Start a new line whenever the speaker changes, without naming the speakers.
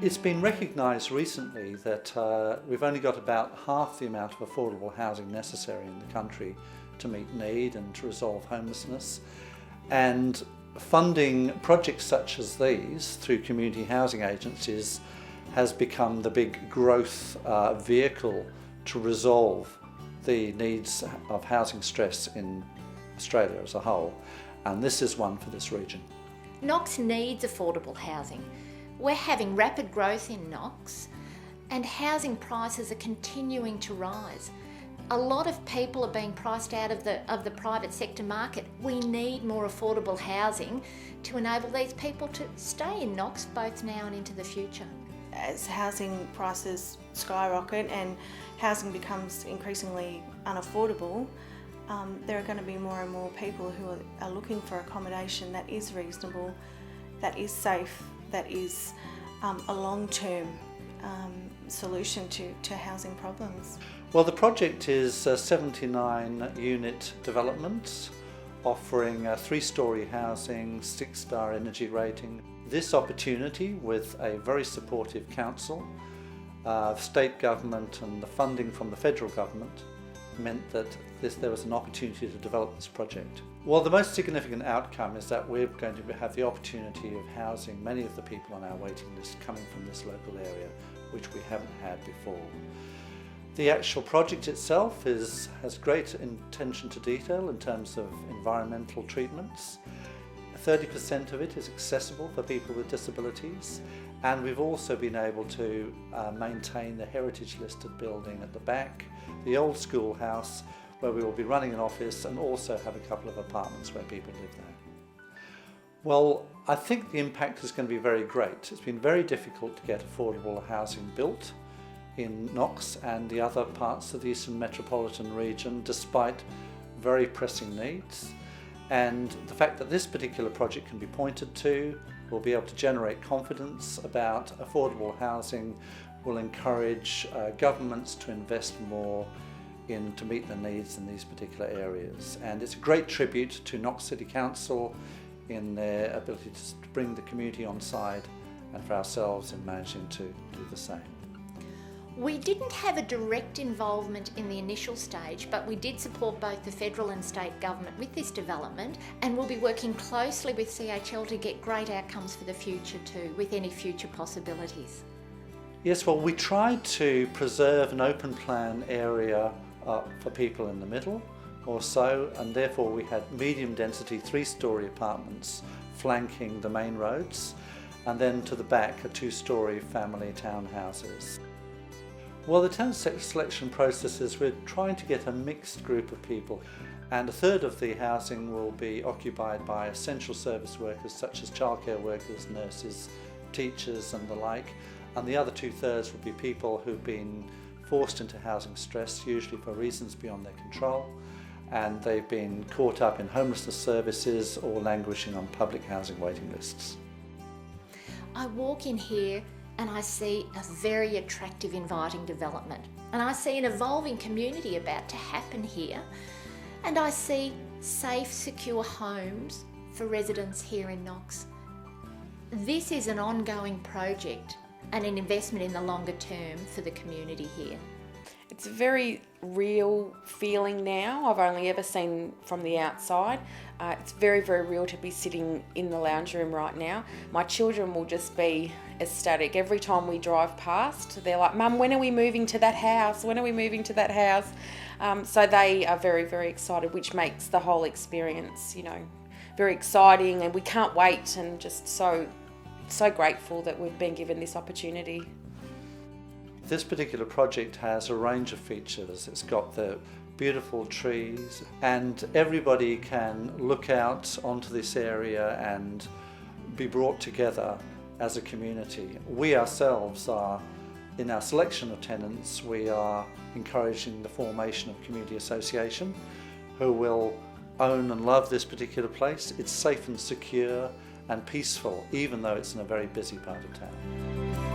It's been recognised recently that we've only got about half the amount of affordable housing necessary in the country to meet need and to resolve homelessness. And funding projects such as these through community housing agencies has become the big growth vehicle to resolve the needs of housing stress in Australia as a whole. And this is one for this region.
Knox needs affordable housing. We're having rapid growth in Knox and housing prices are continuing to rise. A lot of people are being priced out of the private sector market. We need more affordable housing to enable these people to stay in Knox both now and into the future.
As housing prices skyrocket and housing becomes increasingly unaffordable, there are going to be more and more people who are looking for accommodation that is reasonable, that is safe, that is a long-term solution to housing problems.
Well, the project is a 79-unit development offering 3-storey housing, 6-star energy rating. This opportunity, with a very supportive council, state government and the funding from the federal government, meant that there was an opportunity to develop this project. Well, the most significant outcome is that we're going to have the opportunity of housing many of the people on our waiting list coming from this local area, which we haven't had before. The actual project itself has great attention to detail in terms of environmental treatments. 30% of it is accessible for people with disabilities, and we've also been able to maintain the heritage listed building at the back, the old schoolhouse, where we will be running an office and also have a couple of apartments where people live there. Well, I think the impact is going to be very great. It's been very difficult to get affordable housing built in Knox and the other parts of the Eastern Metropolitan region, despite very pressing needs. And the fact that this particular project can be pointed to will be able to generate confidence about affordable housing, will encourage governments to invest more to meet the needs in these particular areas. And it's a great tribute to Knox City Council in their ability to bring the community on side, and for ourselves in managing to do the same.
We didn't have a direct involvement in the initial stage, but we did support both the federal and state government with this development, and we'll be working closely with CHL to get great outcomes for the future too, with any future possibilities.
Yes, well, we tried to preserve an open plan area for people in the middle or so, and therefore we had medium density 3-storey apartments flanking the main roads, and then to the back are 2-storey family townhouses. Well, the tenant selection process is we're trying to get a mixed group of people, and a third of the housing will be occupied by essential service workers such as childcare workers, nurses, teachers and the like, and the other 2/3 will be people who've been forced into housing stress, usually for reasons beyond their control, and they've been caught up in homelessness services or languishing on public housing waiting lists.
I walk in here and I see a very attractive, inviting development. And I see an evolving community about to happen here. And I see safe, secure homes for residents here in Knox. This is an ongoing project and an investment in the longer term for the community here.
It's a very real feeling now. I've only ever seen from the outside. It's very, very real to be sitting in the lounge room right now. My children will just be ecstatic. Every time we drive past, they're like, "Mum, when are we moving to that house? When are we moving to that house?" So they are very, very excited, which makes the whole experience, very exciting, and we can't wait, and just so grateful that we've been given this opportunity.
This particular project has a range of features. It's got the beautiful trees, and everybody can look out onto this area and be brought together as a community. We ourselves are, in our selection of tenants, we are encouraging the formation of community association who will own and love this particular place. It's safe and secure and peaceful, even though it's in a very busy part of town.